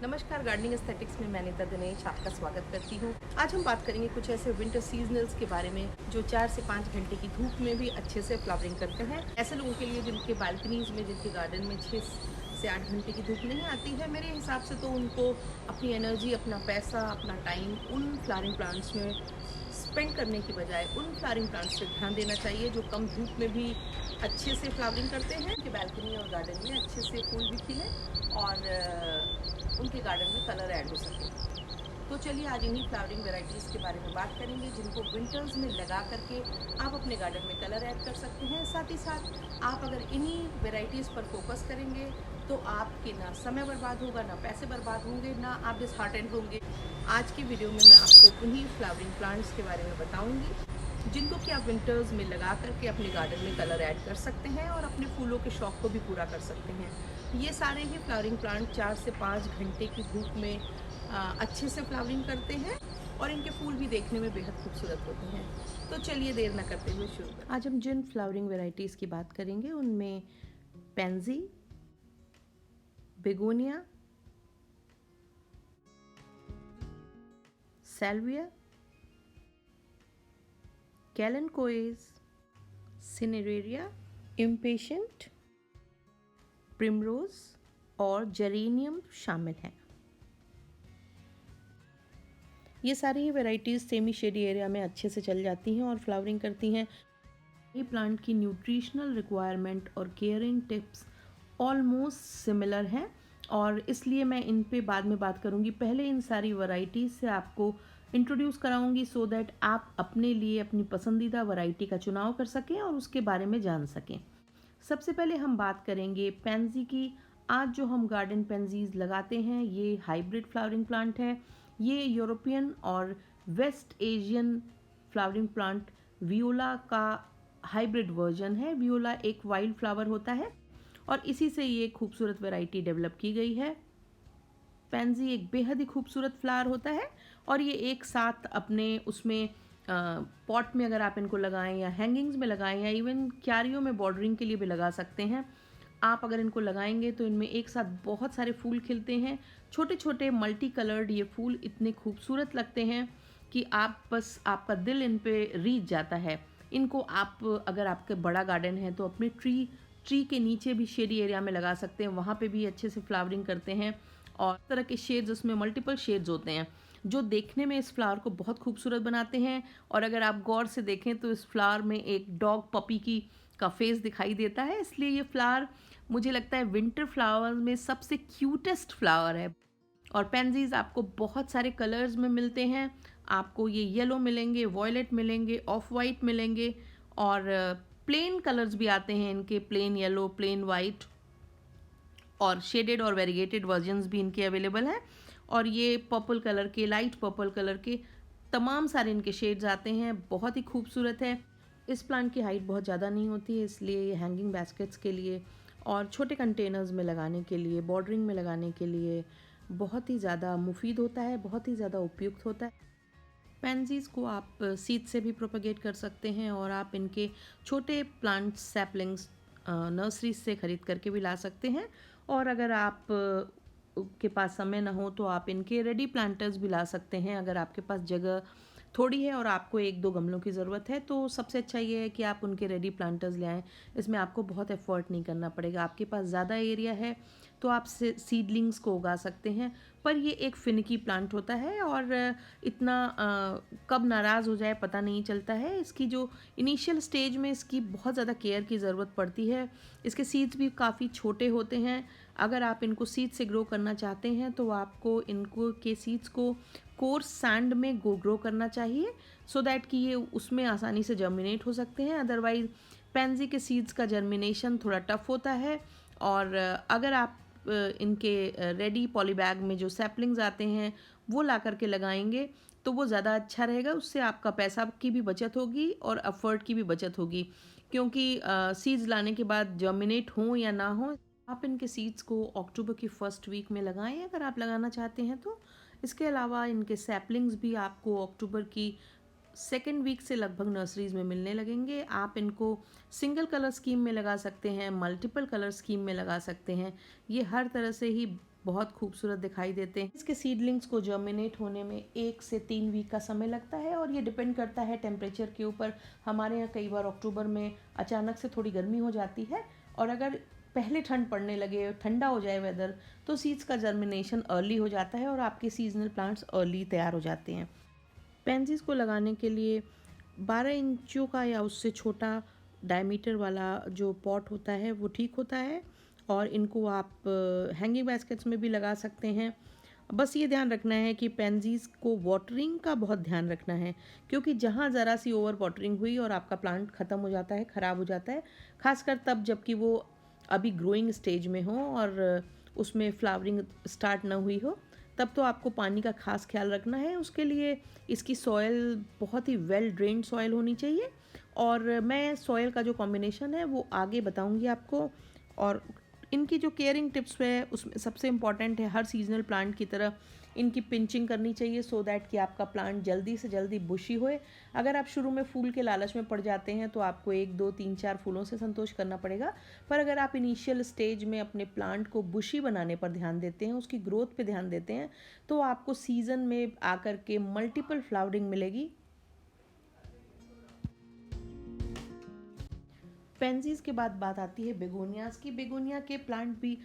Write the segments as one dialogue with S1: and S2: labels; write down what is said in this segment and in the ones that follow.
S1: नमस्कार, gardening aesthetics में मैं अनीता दिनेश आपका स्वागत करती हूँ। आज हम बात करेंगे कुछ ऐसे विंटर सीजनल्स के बारे में जो 4 से 5 घंटे की धूप में भी अच्छे से फ्लावरिंग करते हैं। ऐसे लोगों के लिए जिनके बालकनीज में, जिनके गार्डन में 6 से 8 घंटे की धूप नहीं आती है, मेरे हिसाब से तो उनको अपनी एनर्जी, अपना पैसा, अपना टाइम उन फ्लावरिंग प्लांट्स में स्पेंड करने की बजाय उन फ्लावरिंग प्लांट्स पे ध्यान देना चाहिए जो कम धूप में भी अच्छे से फ्लावरिंग करते हैं, कि बालकनी और गार्डन में अच्छे से फूल भी खिले और उनके गार्डन में कलर ऐड हो सके। तो चलिए आज इन्हीं फ्लावरिंग वेराइटीज़ के बारे में बात करेंगे जिनको विंटर्स में लगा करके आप अपने गार्डन में कलर ऐड कर सकते हैं। साथ ही साथ आप अगर इन्हीं वेराइटीज़ पर फोकस करेंगे तो आपके ना समय बर्बाद होगा, ना पैसे बर्बाद होंगे, ना आप डिसहार्टेंड होंगे। आज की वीडियो में मैं आपको उन्हीं फ्लावरिंग प्लांट्स के बारे में बताऊंगी जिनको कि आप विंटर्स में लगा करके अपने गार्डन में कलर ऐड कर सकते हैं और अपने फूलों के शौक को भी पूरा कर सकते हैं। ये सारे ही फ्लावरिंग प्लांट 4 से 5 घंटे की धूप में अच्छे से फ्लावरिंग करते हैं और इनके फूल भी देखने में बेहद खूबसूरत होते हैं। तो चलिए देर न करते हुए शुरू करें। आज हम जिन फ्लावरिंग वेराइटीज़ की बात करेंगे उनमें pansy, begonia, salvia, kalanchoe, cineraria, impatiens, primrose और जेरेनियम शामिल हैं। ये सारी ही वेराइटीज़ सेमी शेडी एरिया में अच्छे से चल जाती हैं और फ्लावरिंग करती हैं। ये प्लांट की न्यूट्रिशनल रिक्वायरमेंट और केयरिंग टिप्स ऑलमोस्ट सिमिलर हैं और इसलिए मैं इन पे बाद में बात करूँगी। पहले इन सारी वैरायटीज़ से आपको इंट्रोड्यूस कराऊंगी सो दैट आप अपने लिए अपनी पसंदीदा वैरायटी का चुनाव कर सकें और उसके बारे में जान सकें। सबसे पहले हम बात करेंगे पेंजी की। आज जो हम गार्डन पेंजीज लगाते हैं ये हाइब्रिड फ्लावरिंग प्लांट है। ये यूरोपियन और West Asian flowering plant viola का हाइब्रिड वर्जन है। वियोला एक वाइल्ड फ्लावर होता है और इसी से ये खूबसूरत वैरायटी डेवलप की गई है। पेंजी एक बेहद ही खूबसूरत फ्लावर होता है और ये एक साथ अपने उसमें पॉट में अगर आप इनको लगाएं या हैंगिंग्स में लगाएं या इवन क्यारियों में बॉर्डरिंग के लिए भी लगा सकते हैं। आप अगर इनको लगाएंगे तो इनमें एक साथ बहुत सारे फूल खिलते हैं। छोटे छोटे मल्टी कलर्ड ये फूल इतने खूबसूरत लगते हैं कि आप बस आपका दिल इन पे रीझ जाता है। इनको आप अगर आपके बड़ा गार्डन है तो अपने ट्री के नीचे भी शेडी एरिया में लगा सकते हैं, वहाँ पे भी अच्छे से फ्लावरिंग करते हैं और तरह के शेड्स, उसमें मल्टीपल शेड्स होते हैं जो देखने में इस फ्लावर को बहुत खूबसूरत बनाते हैं। और अगर आप गौर से देखें तो इस फ्लावर में एक डॉग पपी का फेस दिखाई देता है, इसलिए ये फ्लावर मुझे लगता है विंटर फ्लावर में सबसे क्यूटेस्ट फ्लावर है। और पेंजीज आपको बहुत सारे कलर्स में मिलते हैं। आपको ये येलो मिलेंगे, वॉयलेट मिलेंगे, ऑफ वाइट मिलेंगे और प्लेन कलर्स भी आते हैं इनके, प्लेन येलो, प्लेन वाइट और शेडेड और वेरिएटेड वर्जन्स भी इनके अवेलेबल हैं। और ये पर्पल कलर के, लाइट पर्पल कलर के तमाम सारे इनके शेड्स आते हैं। बहुत ही खूबसूरत है। इस प्लांट की हाइट बहुत ज़्यादा नहीं होती है, इसलिए ये हैंगिंग बास्केट्स के लिए और छोटे कंटेनर्स में लगाने के लिए, बॉर्डरिंग में लगाने के लिए बहुत ही ज़्यादा मुफीद होता है, बहुत ही ज़्यादा उपयुक्त होता है। पेंजीज़ को आप सीड से भी प्रोपेगेट कर सकते हैं और आप इनके छोटे प्लांट सैपलिंग्स नर्सरीज से ख़रीद करके भी ला सकते हैं। और अगर आप के पास समय ना हो तो आप इनके रेडी प्लांटर्स भी ला सकते हैं। अगर आपके पास जगह थोड़ी है और आपको 1-2 गमलों की ज़रूरत है तो सबसे अच्छा ये है कि आप उनके रेडी प्लांटर्स ले आएँ। इसमें आपको बहुत एफर्ट नहीं करना पड़ेगा। आपके पास ज़्यादा एरिया है तो आप सीडलिंग्स को उगा सकते हैं, पर ये एक फिनिकी प्लांट होता है और इतना कब नाराज़ हो जाए पता नहीं चलता है। इसकी जो इनिशियल स्टेज में इसकी बहुत ज़्यादा केयर की ज़रूरत पड़ती है। इसके सीड्स भी काफ़ी छोटे होते हैं। अगर आप इनको सीड से ग्रो करना चाहते हैं तो आपको इनको के सीड्स को कोर्स सैंड में ग्रो करना चाहिए सो दैट कि ये उसमें आसानी से जर्मिनेट हो सकते हैं। अदरवाइज़ पेंजी के सीड्स का जर्मिनेशन थोड़ा टफ होता है और अगर आप इनके रेडी पॉलीबैग में जो सैपलिंग्स आते हैं वो ला करके लगाएंगे तो वो ज़्यादा अच्छा रहेगा। उससे आपका पैसा की भी बचत होगी और एफर्ट की भी बचत होगी, क्योंकि सीड्स लाने के बाद जर्मिनेट हों या ना हो, आप इनके सीड्स को अक्टूबर की फर्स्ट वीक में लगाएं अगर आप लगाना चाहते हैं तो। इसके अलावा इनके सैपलिंग्स भी आपको अक्टूबर की सेकेंड वीक से लगभग नर्सरीज में मिलने लगेंगे। आप इनको सिंगल कलर स्कीम में लगा सकते हैं, मल्टीपल कलर स्कीम में लगा सकते हैं। ये हर तरह से ही बहुत खूबसूरत दिखाई देते हैं। इसके सीडलिंग्स को जर्मिनेट होने में 1 से 3 वीक का समय लगता है और ये डिपेंड करता है टेम्परेचर के ऊपर। हमारे यहाँ कई बार अक्टूबर में अचानक से थोड़ी गर्मी हो जाती है और अगर पहले ठंड पड़ने लगे, ठंडा हो जाए वेदर, तो सीड्स का जर्मिनेशन अर्ली हो जाता है और आपके सीजनल प्लांट्स अर्ली तैयार हो जाते हैं। पेंसिस को लगाने के लिए 12 इंचों का या उससे छोटा डायमीटर वाला जो पॉट होता है वो ठीक होता है और इनको आप हैंगिंग बास्केट्स में भी लगा सकते हैं। बस ये ध्यान रखना है कि पेंसिस को वाटरिंग का बहुत ध्यान रखना है, क्योंकि जहाँ ज़रा सी ओवर वाटरिंग हुई और आपका प्लांट ख़त्म हो जाता है, ख़राब हो जाता है, खासकर तब जबकि वो अभी ग्रोइंग स्टेज में हो और उसमें फ्लावरिंग स्टार्ट ना हुई हो, तब तो आपको पानी का खास ख्याल रखना है। उसके लिए इसकी सॉयल बहुत ही वेल ड्रेन्ड सॉयल होनी चाहिए और मैं सॉयल का जो कॉम्बिनेशन है वो आगे बताऊंगी आपको। और इनकी जो केयरिंग टिप्स है उसमें सबसे इम्पॉर्टेंट है, हर सीजनल प्लांट की तरह इनकी पिंचिंग करनी चाहिए सो दैट कि आपका प्लांट जल्दी से जल्दी बुशी होए। अगर आप शुरू में फूल के लालच में पड़ जाते हैं तो आपको 1 2 3 4 फूलों से संतोष करना पड़ेगा, पर अगर आप इनिशियल स्टेज में अपने प्लांट को बुशी बनाने पर ध्यान देते हैं, उसकी ग्रोथ पे ध्यान देते हैं, तो आपको सीजन में आकर के मल्टीपल फ्लावरिंग मिलेगी। पेंसिस के बाद बात आती है बेगोनियाज़ की। बेगोनिया के प्लांट भी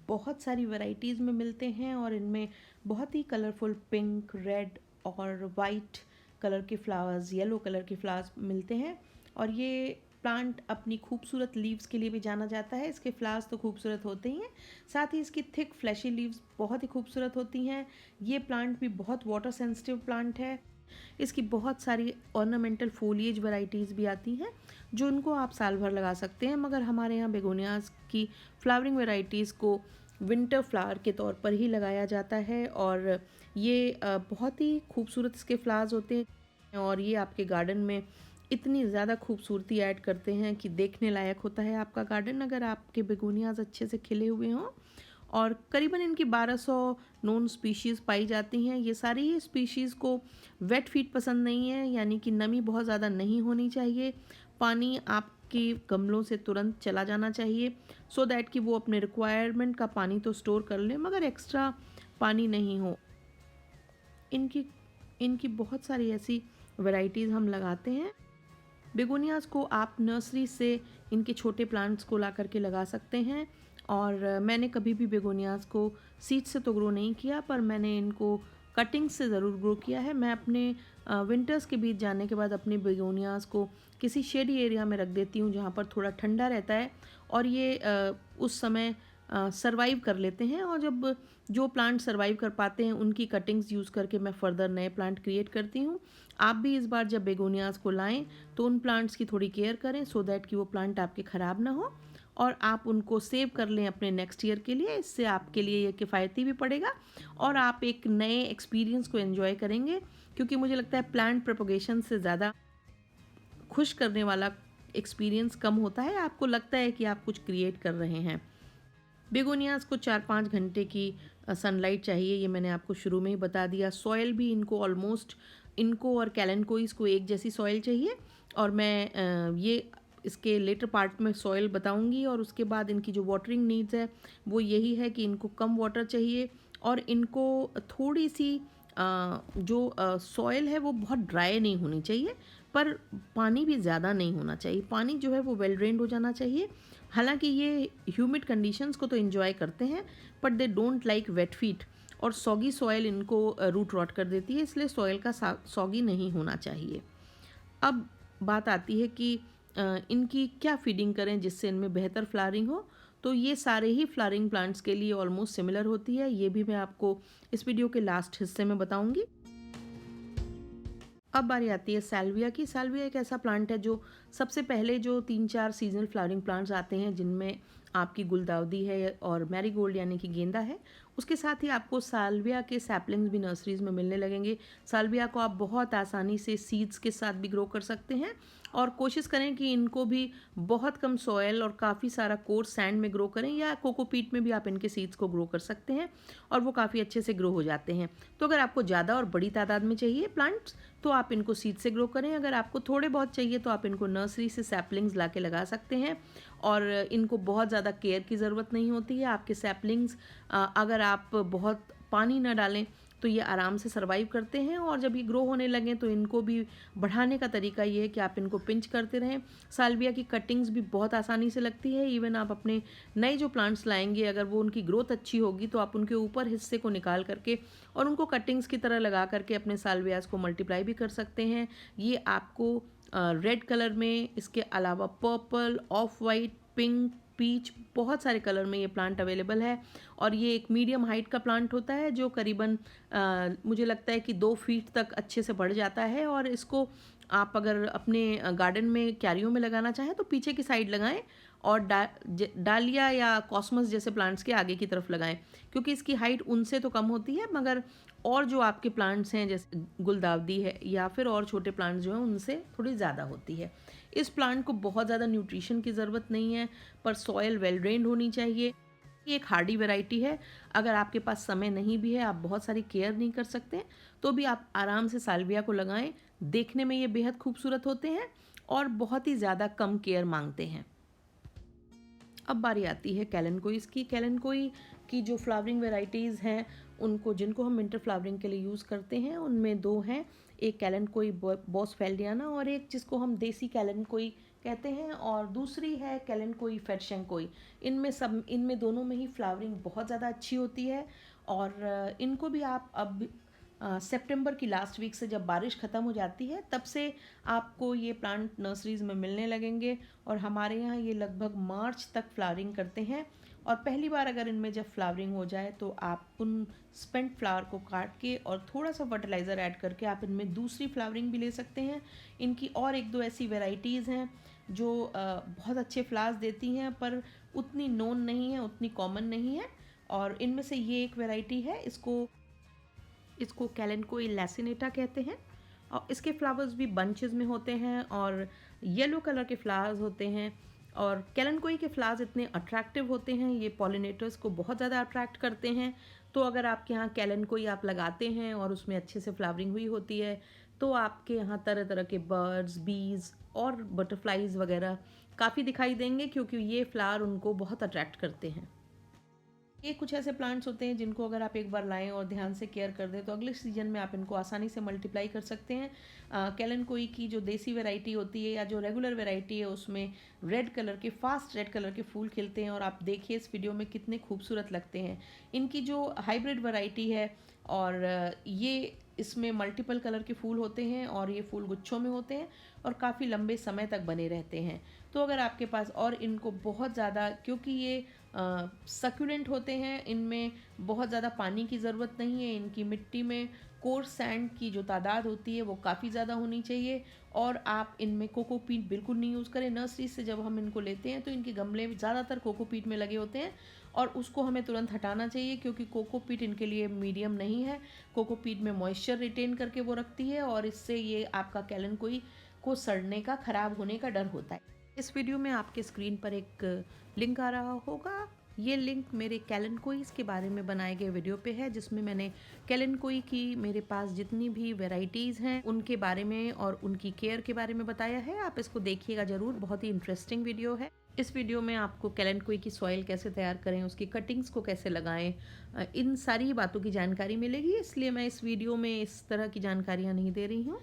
S1: बहुत सारी वैरायटीज़ में मिलते हैं और इनमें बहुत ही कलरफुल पिंक, रेड और वाइट कलर के फ्लावर्स, येलो कलर के फ्लावर्स मिलते हैं और ये प्लांट अपनी खूबसूरत लीव्स के लिए भी जाना जाता है। इसके फ्लावर्स तो खूबसूरत होते ही हैं, साथ ही इसकी थिक फ्लैशी लीव्स बहुत ही खूबसूरत होती हैं। ये प्लांट भी बहुत वाटर सेंसिटिव प्लांट है। इसकी बहुत सारी ऑर्नामेंटल फोलिएज वैरायटीज़ भी आती हैं जो उनको आप साल भर लगा सकते हैं, मगर हमारे यहाँ बेगोनियाज़ की फ्लावरिंग वैरायटीज़ को विंटर फ्लावर के तौर पर ही लगाया जाता है और ये बहुत ही खूबसूरत इसके फ्लावर्स होते हैं और ये आपके गार्डन में इतनी ज़्यादा खूबसूरती ऐड करते हैं कि देखने लायक होता है आपका गार्डन अगर आपके बेगोनियाज़ अच्छे से खिले हुए हों। और करीबन इनकी 1200 नोन स्पीशीज़ पाई जाती हैं। ये सारी ही स्पीशीज़ को वेट फीड पसंद नहीं है, यानी कि नमी बहुत ज़्यादा नहीं होनी चाहिए। पानी आपके गमलों से तुरंत चला जाना चाहिए सो दैट कि वो अपने रिक्वायरमेंट का पानी तो स्टोर कर लें मगर एक्स्ट्रा पानी नहीं हो। इनकी इनकी बहुत सारी ऐसी वैरायटीज़ हम लगाते हैं। बेगोनियाज़ को आप नर्सरी से इनके छोटे प्लांट्स को ला करके लगा सकते हैं और मैंने कभी भी बेगोनियाज़ को सीड से तो ग्रो नहीं किया, पर मैंने इनको कटिंग से ज़रूर ग्रो किया है। मैं अपने विंटर्स के बीच जाने के बाद अपने बेगोनियाज़ को किसी शेडी एरिया में रख देती हूँ जहाँ पर थोड़ा ठंडा रहता है और ये उस समय सरवाइव कर लेते हैं और जब जो प्लांट सरवाइव कर पाते हैं उनकी कटिंग्स यूज़ करके मैं फ़र्दर नए प्लांट क्रिएट करती हूँ। आप भी इस बार जब बेगोनियाज़ को लाएं तो उन प्लांट्स की थोड़ी केयर करें सो दैट कि वो प्लांट आपके ख़राब ना हो और आप उनको सेव कर लें अपने नेक्स्ट ईयर के लिए। इससे आपके लिए ये किफ़ायती भी पड़ेगा और आप एक नए एक्सपीरियंस को एंजॉय करेंगे, क्योंकि मुझे लगता है प्लांट प्रोपगेशन से ज़्यादा खुश करने वाला एक्सपीरियंस कम होता है। आपको लगता है कि आप कुछ क्रिएट कर रहे हैं। बेगोनियाज़ को 4-5 घंटे की सनलाइट चाहिए, ये मैंने आपको शुरू में ही बता दिया। सॉयल भी इनको ऑलमोस्ट इनको और कैलेंकोइस को एक जैसी सॉयल चाहिए और मैं ये इसके लेटर पार्ट में सॉयल बताऊंगी। और उसके बाद इनकी जो वाटरिंग नीड्स है वो यही है कि इनको कम वाटर चाहिए और इनको थोड़ी सी जो सॉयल है वो बहुत ड्राई नहीं होनी चाहिए, पर पानी भी ज़्यादा नहीं होना चाहिए। पानी जो है वो वेल ड्रेन्ड हो जाना चाहिए। हालांकि ये ह्यूमिड कंडीशंस को तो एंजॉय करते हैं but they don't like wet feet और सॉगी सॉयल इनको रूट रॉट कर देती है, इसलिए सॉयल का सॉगी नहीं होना चाहिए। अब बात आती है कि इनकी क्या फीडिंग करें जिससे इनमें बेहतर फ्लावरिंग हो। तो ये सारे ही फ्लावरिंग प्लांट्स के लिए ऑलमोस्ट सिमिलर होती है, ये भी मैं आपको इस वीडियो के लास्ट हिस्से में बताऊंगी। अब बारी आती है सैल्विया की। सैल्विया एक ऐसा प्लांट है जो सबसे पहले जो 3-4 सीजनल फ्लावरिंग प्लांट्स आते हैं जिनमें आपकी गुलदाउदी है और मैरीगोल्ड यानी कि गेंदा है, उसके साथ ही आपको साल्विया के सैपलिंग्स भी नर्सरीज़ में मिलने लगेंगे। साल्विया को आप बहुत आसानी से सीड्स के साथ भी ग्रो कर सकते हैं और कोशिश करें कि इनको भी बहुत कम सॉयल और काफ़ी सारा कोर्स सैंड में ग्रो करें, या कोकोपीट में भी आप इनके सीड्स को ग्रो कर सकते हैं और वो काफ़ी अच्छे से ग्रो हो जाते हैं। तो अगर आपको ज़्यादा और बड़ी तादाद में चाहिए प्लांट्स तो आप इनको सीड से ग्रो करें, अगर आपको थोड़े बहुत चाहिए तो आप इनको नर्सरी से सैपलिंग्स ला के लगा सकते हैं और इनको बहुत ज़्यादा केयर की ज़रूरत नहीं होती है। आपके सैपलिंग्स अगर आप बहुत पानी ना डालें तो ये आराम से सर्वाइव करते हैं, और जब ये ग्रो होने लगें तो इनको भी बढ़ाने का तरीका ये है कि आप इनको पिंच करते रहें। साल्विया की कटिंग्स भी बहुत आसानी से लगती है। इवन आप अपने नए जो प्लांट्स लाएंगे, अगर वो उनकी ग्रोथ अच्छी होगी तो आप उनके ऊपर हिस्से को निकाल करके और उनको कटिंग्स की तरह लगा करके अपने साल्वियाज को मल्टीप्लाई भी कर सकते हैं। ये आपको रेड कलर में, इसके अलावा purple, off white, pink, peach, बहुत सारे कलर में ये प्लांट अवेलेबल है। और ये एक मीडियम हाइट का प्लांट होता है जो करीबन मुझे लगता है कि 2 फीट तक अच्छे से बढ़ जाता है। और इसको आप अगर अपने गार्डन में क्यारियों में लगाना चाहें तो पीछे की साइड लगाएं और डालिया या कॉस्मस जैसे प्लांट्स के आगे की तरफ लगाएं, क्योंकि इसकी हाइट उनसे तो कम होती है, मगर और जो आपके प्लांट्स हैं जैसे गुलदावदी है या फिर और छोटे प्लांट्स जो हैं उनसे थोड़ी ज़्यादा होती है। इस प्लांट को बहुत ज़्यादा न्यूट्रिशन की ज़रूरत नहीं है, पर सॉयल वेल ड्रेन्ड होनी चाहिए। ये एक हार्डी वैरायटी है। अगर आपके पास समय नहीं भी है, आप बहुत सारी केयर नहीं कर सकते, तो भी आप आराम से साल्विया को लगाएं। देखने में ये बेहद खूबसूरत होते हैं और बहुत ही ज़्यादा कम केयर मांगते हैं। अब बारी आती है कैलेनकोइस की। कैलेनकोई की जो फ्लावरिंग वेराइटीज़ हैं उनको, जिनको हम विंटर फ्लावरिंग के लिए यूज़ करते हैं, उनमें 2 हैं। एक कैलेनकोई बॉसफेल्डियाना और एक जिसको हम देसी कैलेनकोई कहते हैं, और दूसरी है कैलेनकोई फेडशेंकोई। इनमें दोनों में ही फ्लावरिंग बहुत ज़्यादा अच्छी होती है। और इनको भी आप अब सितंबर की लास्ट वीक से जब बारिश ख़त्म हो जाती है तब से आपको ये प्लांट नर्सरीज़ में मिलने लगेंगे, और हमारे यहाँ ये लगभग मार्च तक फ्लावरिंग करते हैं। और पहली बार अगर इनमें जब फ्लावरिंग हो जाए तो आप उन स्पेंट फ्लावर को काट के और थोड़ा सा फर्टिलाइज़र ऐड करके आप इनमें दूसरी फ्लावरिंग भी ले सकते हैं। इनकी और 1-2 ऐसी वेराइटीज़ हैं जो बहुत अच्छे फ्लावर्स देती हैं, पर उतनी नोन नहीं है, उतनी कॉमन नहीं है। और इनमें से ये एक वेराइटी है, इसको कैलेनकोई लैसिनेटा कहते हैं। और इसके फ्लावर्स भी बंचेस में होते हैं और येलो कलर के फ्लावर्स होते हैं। और कैलेनकोई के फ्लावर्स इतने अट्रैक्टिव होते हैं, ये पॉलिनेटर्स को बहुत ज़्यादा अट्रैक्ट करते हैं। तो अगर आपके यहाँ कैलेनकोई आप लगाते हैं और उसमें अच्छे से फ्लावरिंग हुई होती है तो आपके यहाँ तरह तरह के बर्ड्स, बीज और बटरफ्लाइज वगैरह काफ़ी दिखाई देंगे, क्योंकि ये फ्लावर उनको बहुत अट्रैक्ट करते हैं। ये कुछ ऐसे प्लांट्स होते हैं जिनको अगर आप एक बार लाएं और ध्यान से केयर कर दें तो अगले सीजन में आप इनको आसानी से मल्टीप्लाई कर सकते हैं। कैलेनकोई की जो देसी वैरायटी होती है या जो रेगुलर वैरायटी है उसमें फास्ट रेड कलर के फूल खिलते हैं, और आप देखिए इस वीडियो में कितने खूबसूरत लगते हैं। इनकी जो हाइब्रिड वैरायटी है, और ये इसमें मल्टीपल कलर के फूल होते हैं और ये फूल गुच्छों में होते हैं और काफ़ी लंबे समय तक बने रहते हैं। तो अगर आपके पास, और इनको बहुत ज़्यादा, क्योंकि ये सक्यूलेंट होते हैं, इनमें बहुत ज़्यादा पानी की ज़रूरत नहीं है। इनकी मिट्टी में कोर्स सैंड की जो तादाद होती है वो काफ़ी ज़्यादा होनी चाहिए। और आप इनमें कोकोपीट बिल्कुल नहीं यूज़ करें। नर्सरी से जब हम इनको लेते हैं तो इनके गमले ज़्यादातर कोकोपीट में लगे होते हैं और उसको हमें तुरंत हटाना चाहिए, क्योंकि कोकोपीट इनके लिए मीडियम नहीं है। कोकोपीट में मॉइस्चर रिटेन करके वो रखती है और इससे ये आपका कैलेनकोई को सड़ने का, ख़राब होने का डर होता है। इस वीडियो में आपके स्क्रीन पर एक लिंक आ रहा होगा। ये लिंक मेरे कैलेनकोइस के बारे में बनाए गए वीडियो पे है, जिसमें मैंने कैलेनकोई की मेरे पास जितनी भी वैरायटीज़ हैं उनके बारे में और उनकी केयर के बारे में बताया है। आप इसको देखिएगा ज़रूर, बहुत ही इंटरेस्टिंग वीडियो है। इस वीडियो में आपको कैलेनकोई की सॉइल कैसे तैयार करें, उसकी कटिंग्स को कैसे लगाएं, इन सारी बातों की जानकारी मिलेगी, इसलिए मैं इस वीडियो में इस तरह की जानकारियाँ नहीं दे रही हूँ।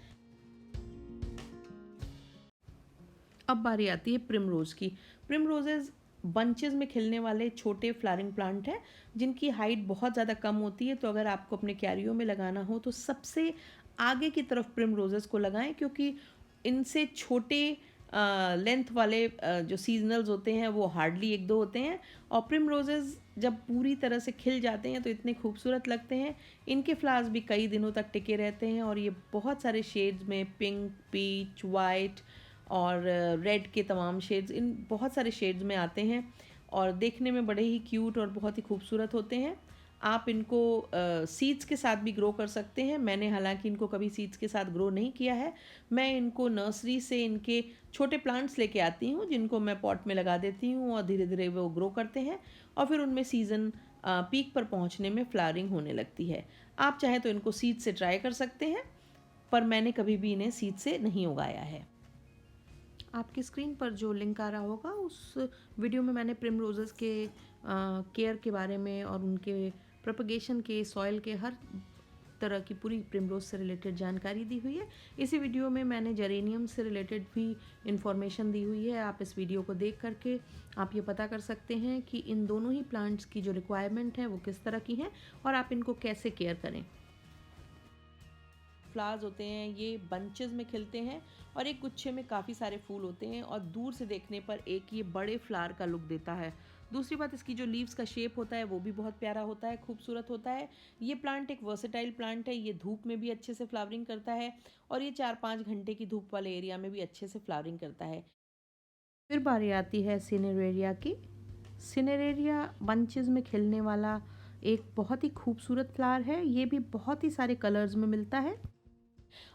S1: अब बारी आती है प्रिमरोज की। प्रिमरोजेज बंचेस में खिलने वाले छोटे फ्लावरिंग प्लांट हैं जिनकी हाइट बहुत ज़्यादा कम होती है। तो अगर आपको अपने क्यारियों में लगाना हो तो सबसे आगे की तरफ प्रिमरोजेस को लगाएं, क्योंकि इनसे छोटे लेंथ वाले जो सीजनल्स होते हैं वो हार्डली 1-2 होते हैं। और प्रिमरोजेस जब पूरी तरह से खिल जाते हैं तो इतने खूबसूरत लगते हैं। इनके फ्लावर्स भी कई दिनों तक टिके रहते हैं और ये बहुत सारे शेड्स में, पिंक, पीच, वाइट और रेड के तमाम शेड्स, इन बहुत सारे शेड्स में आते हैं और देखने में बड़े ही क्यूट और बहुत ही खूबसूरत होते हैं। आप इनको सीड्स के साथ भी ग्रो कर सकते हैं। मैंने हालांकि इनको कभी सीड्स के साथ ग्रो नहीं किया है। मैं इनको नर्सरी से इनके छोटे प्लांट्स लेके आती हूँ जिनको मैं पॉट में लगा देती हूँ और धीरे धीरे वो ग्रो करते हैं और फिर उनमें सीज़न पीक पर पहुँचने में फ्लावरिंग होने लगती है। आप चाहें तो इनको सीड से ट्राई कर सकते हैं, पर मैंने कभी भी इन्हें सीड से नहीं उगाया है। आपकी स्क्रीन पर जो लिंक आ रहा होगा उस वीडियो में मैंने प्रिमरोजेस के केयर के बारे में और उनके प्रोपगेशन के, सॉइल के, हर तरह की पूरी प्रिमरोज से रिलेटेड जानकारी दी हुई है। इसी वीडियो में मैंने जेरेनियम से रिलेटेड भी इंफॉर्मेशन दी हुई है। आप इस वीडियो को देख करके आप ये पता कर सकते हैं कि इन दोनों ही प्लांट्स की जो रिक्वायरमेंट है वो किस तरह की हैं और आप इनको कैसे केयर करें। फ्लावर्स होते हैं ये बंचेस में खिलते हैं और एक गुच्छे में काफ़ी सारे फूल होते हैं और दूर से देखने पर एक ये बड़े फ्लावर का लुक देता है। दूसरी बात, इसकी जो लीव्स का शेप होता है वो भी बहुत प्यारा होता है, खूबसूरत होता है। ये प्लांट एक वर्सेटाइल प्लांट है, ये धूप में भी अच्छे से फ्लावरिंग करता है और ये 4-5 घंटे की धूप वाले एरिया में भी अच्छे से फ्लावरिंग करता है। फिर बारी आती है सिनेरेरिया की। सिनेरेरिया बंचेस में खिलने वाला एक बहुत ही खूबसूरत फ्लावर है। ये भी बहुत ही सारे कलर्स में मिलता है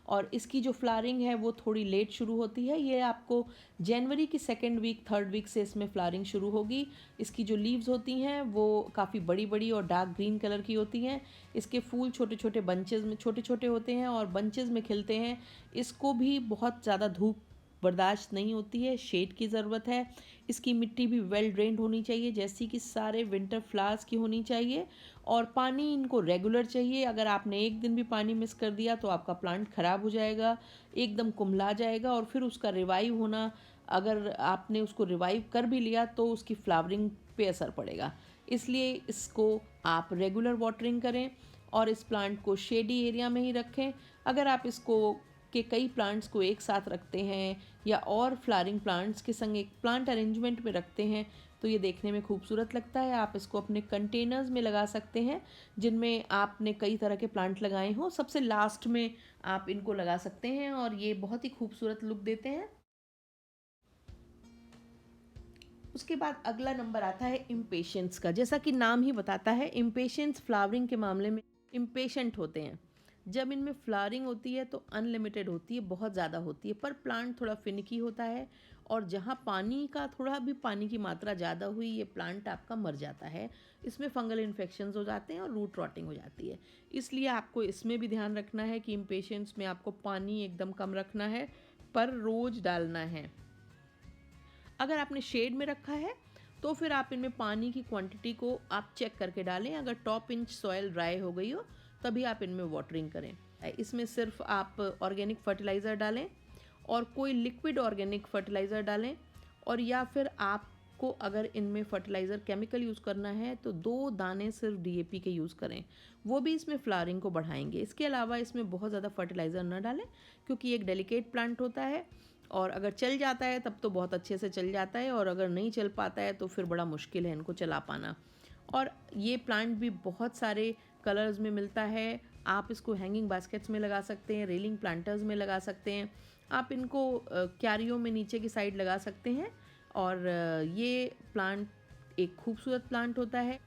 S1: और इसकी जो फ्लावरिंग है वो थोड़ी लेट शुरू होती है। ये आपको जनवरी की 2nd वीक 3rd वीक से इसमें फ्लावरिंग शुरू होगी। इसकी जो लीव्स होती हैं वो काफ़ी बड़ी बड़ी और डार्क ग्रीन कलर की होती हैं। इसके फूल छोटे छोटे बंचेस में छोटे छोटे होते हैं और बंचेस में खिलते हैं। इसको भी बहुत ज़्यादा धूप बर्दाश्त नहीं होती है, शेड की ज़रूरत है। इसकी मिट्टी भी वेल ड्रेन्ड होनी चाहिए, जैसी कि सारे विंटर फ्लावर्स की होनी चाहिए और पानी इनको रेगुलर चाहिए। अगर आपने एक दिन भी पानी मिस कर दिया तो आपका प्लांट ख़राब हो जाएगा, एकदम कुम्हला जाएगा और फिर उसका रिवाइव होना, अगर आपने उसको रिवाइव कर भी लिया तो उसकी फ्लावरिंग पे असर पड़ेगा। इसलिए इसको आप रेगुलर वाटरिंग करें और इस प्लांट को शेडी एरिया में ही रखें। अगर आप इसको के कई प्लांट्स को एक साथ रखते हैं या और फ्लावरिंग प्लांट्स के संग एक प्लांट अरेंजमेंट में रखते हैं तो ये देखने में खूबसूरत लगता है। आप इसको अपने कंटेनर्स में लगा सकते हैं जिनमें आपने कई तरह के प्लांट लगाए हों। सबसे लास्ट में आप इनको लगा सकते हैं और ये बहुत ही खूबसूरत लुक देते हैं। उसके बाद अगला नंबर आता है इम्पेशेंस का। जैसा कि नाम ही बताता है, इम्पेशेंस फ्लावरिंग के मामले में इम्पेशेंट होते हैं। जब इनमें फ्लावरिंग होती है तो अनलिमिटेड होती है, बहुत ज़्यादा होती है, पर प्लांट थोड़ा फिनिकी होता है और जहाँ पानी का थोड़ा भी पानी की मात्रा ज़्यादा हुई ये प्लांट आपका मर जाता है। इसमें फंगल इन्फेक्शंस हो जाते हैं और रूट रॉटिंग हो जाती है। इसलिए आपको इसमें भी ध्यान रखना है कि इम्पेशेंस में आपको पानी एकदम कम रखना है पर रोज़ डालना है। अगर आपने शेड में रखा है तो फिर आप इनमें पानी की क्वांटिटी को आप चेक करके डालें। अगर टॉप इंच सॉयल ड्राई हो गई हो तभी आप इनमें वाटरिंग करें। इसमें सिर्फ आप ऑर्गेनिक फर्टिलाइज़र डालें और कोई लिक्विड ऑर्गेनिक फर्टिलाइज़र डालें, और या फिर आपको अगर इनमें फर्टिलाइज़र केमिकल यूज़ करना है तो 2 दाने सिर्फ डीएपी के यूज़ करें, वो भी इसमें फ्लावरिंग को बढ़ाएंगे। इसके अलावा इसमें बहुत ज़्यादा फर्टिलाइज़र न डालें क्योंकि एक डेलिकेट प्लांट होता है और अगर चल जाता है तब तो बहुत अच्छे से चल जाता है और अगर नहीं चल पाता है तो फिर बड़ा मुश्किल है इनको चला पाना। और ये प्लांट भी बहुत सारे कलर्स में मिलता है। आप इसको हैंगिंग बास्केट्स में लगा सकते हैं, रेलिंग प्लांटर्स में लगा सकते हैं, आप इनको क्यारियों में नीचे की साइड लगा सकते हैं और ये प्लांट एक खूबसूरत प्लांट होता है।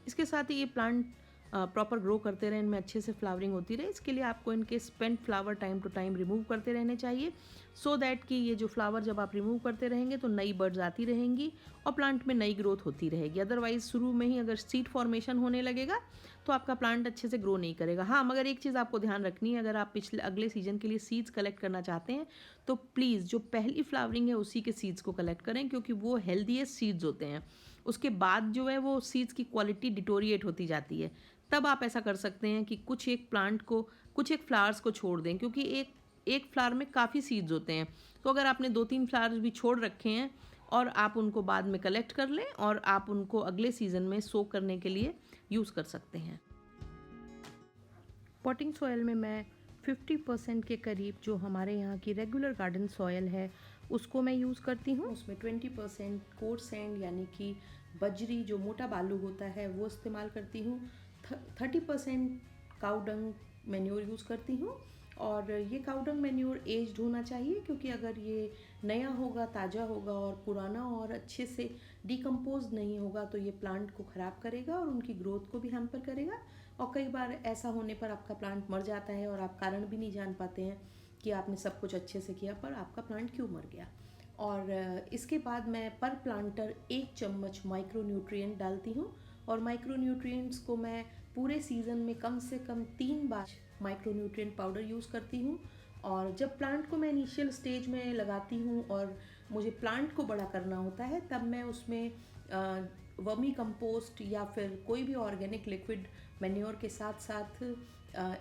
S1: इसके साथ ही ये प्लांट प्रॉपर ग्रो करते रहें, इनमें अच्छे से फ्लावरिंग होती रहे। इसके लिए आपको इनके spent flower time to time remove करते रहने चाहिए, सो दैट कि ये जो फ्लावर जब आप रिमूव करते रहेंगे तो नई बर्ड्स आती रहेंगी और प्लांट में नई ग्रोथ होती रहेगी। अदरवाइज शुरू में ही अगर सीड फॉर्मेशन होने लगेगा तो आपका प्लांट अच्छे से ग्रो नहीं करेगा। हाँ, मगर एक चीज़ आपको ध्यान रखनी है, अगर आप अगले सीजन के लिए सीड्स कलेक्ट करना चाहते हैं तो प्लीज़ जो पहली फ्लावरिंग है उसी के सीड्स को कलेक्ट करें क्योंकि वो हेल्दीएस्ट सीड्स होते हैं। उसके बाद जो है वो सीड्स की क्वालिटी डिटोरिएट होती जाती है। तब आप ऐसा कर सकते हैं कि कुछ एक फ्लावर्स को छोड़ दें क्योंकि एक फ्लावर में काफ़ी सीड्स होते हैं। तो अगर आपने 2-3 फ्लावर्स भी छोड़ रखे हैं और आप उनको बाद में कलेक्ट कर लें और आप उनको अगले सीज़न में सो करने के लिए यूज़ कर सकते हैं। पॉटिंग सॉयल में मैं 50% के करीब जो हमारे यहाँ की रेगुलर गार्डन सॉयल है उसको मैं यूज़ करती हूँ। उसमें 20% कोर्स सैंड यानी कि बजरी जो मोटा बालू होता है वो इस्तेमाल करती हूँ। 30% काउडंग मैन्योर यूज़ करती हूँ और ये काउडंग मैन्योर एज्ड होना चाहिए क्योंकि अगर ये नया होगा, ताज़ा होगा और पुराना और अच्छे से डिकम्पोज नहीं होगा तो ये प्लांट को ख़राब करेगा और उनकी ग्रोथ को भी हैम्पर करेगा। और कई बार ऐसा होने पर आपका प्लांट मर जाता है और आप कारण भी नहीं जान पाते हैं कि आपने सब कुछ अच्छे से किया पर आपका प्लांट क्यों मर गया। और इसके बाद मैं पर प्लांटर 1 चम्मच माइक्रो न्यूट्रिएंट डालती हूँ और माइक्रो न्यूट्रिएंट्स को मैं पूरे सीज़न में कम से कम 3 बार माइक्रो न्यूट्रिएंट पाउडर यूज़ करती हूँ और जब प्लांट को मैं इनिशियल स्टेज में लगाती हूँ और मुझे प्लांट को बड़ा करना होता है, तब मैं उसमें वर्मी कंपोस्ट या फिर कोई भी ऑर्गेनिक लिक्विड मैन्योर के साथ साथ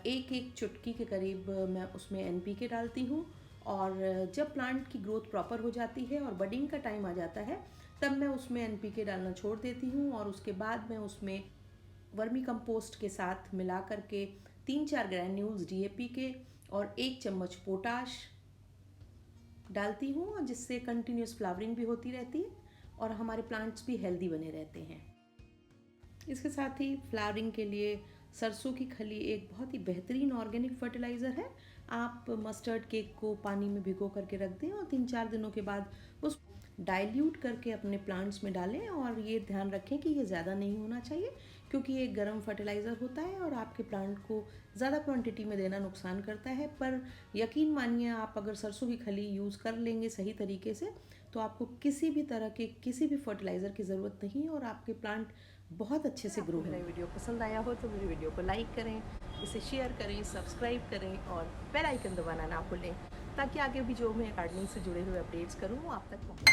S1: एक एक चुटकी के करीब मैं उसमें एनपीके डालती हूँ। और जब प्लांट की ग्रोथ प्रॉपर हो जाती है और बडिंग का टाइम आ जाता है, तब मैं उसमें एनपीके डालना छोड़ देती हूँ और उसके बाद मैं उसमें वर्मी कंपोस्ट के साथ मिला करके 3-4 ग्रैन्यूल्स डीएपी के और 1 चम्मच पोटाश डालती हूँ, जिससे कंटिन्यूस फ्लावरिंग भी होती रहती है और हमारे प्लांट्स भी हेल्दी बने रहते हैं। इसके साथ ही फ्लावरिंग के लिए सरसों की खली एक बहुत ही बेहतरीन ऑर्गेनिक फर्टिलाइज़र है। आप मस्टर्ड केक को पानी में भिगो करके रख दें और 3-4 दिनों के बाद उस डाइल्यूट करके अपने प्लांट्स में डालें। और ये ध्यान रखें कि ये ज़्यादा नहीं होना चाहिए, क्योंकि ये गर्म फर्टिलाइज़र होता है और आपके प्लांट को ज़्यादा क्वांटिटी में देना नुकसान करता है। पर यकीन मानिए, आप अगर सरसों की खली यूज़ कर लेंगे सही तरीके से, तो आपको किसी भी तरह के किसी भी फर्टिलाइज़र की ज़रूरत नहीं है और आपके प्लांट बहुत अच्छे से ग्रो होंगे। मेरा वीडियो पसंद आया हो तो मेरे वीडियो को लाइक करें, इसे शेयर करें, सब्सक्राइब करें और बेल आइकन दबाना ना भूलें, ताकि आगे भी जो मैं गार्डनिंग से जुड़े हुए अपडेट्स करूँ वो आप तक पहुँचे।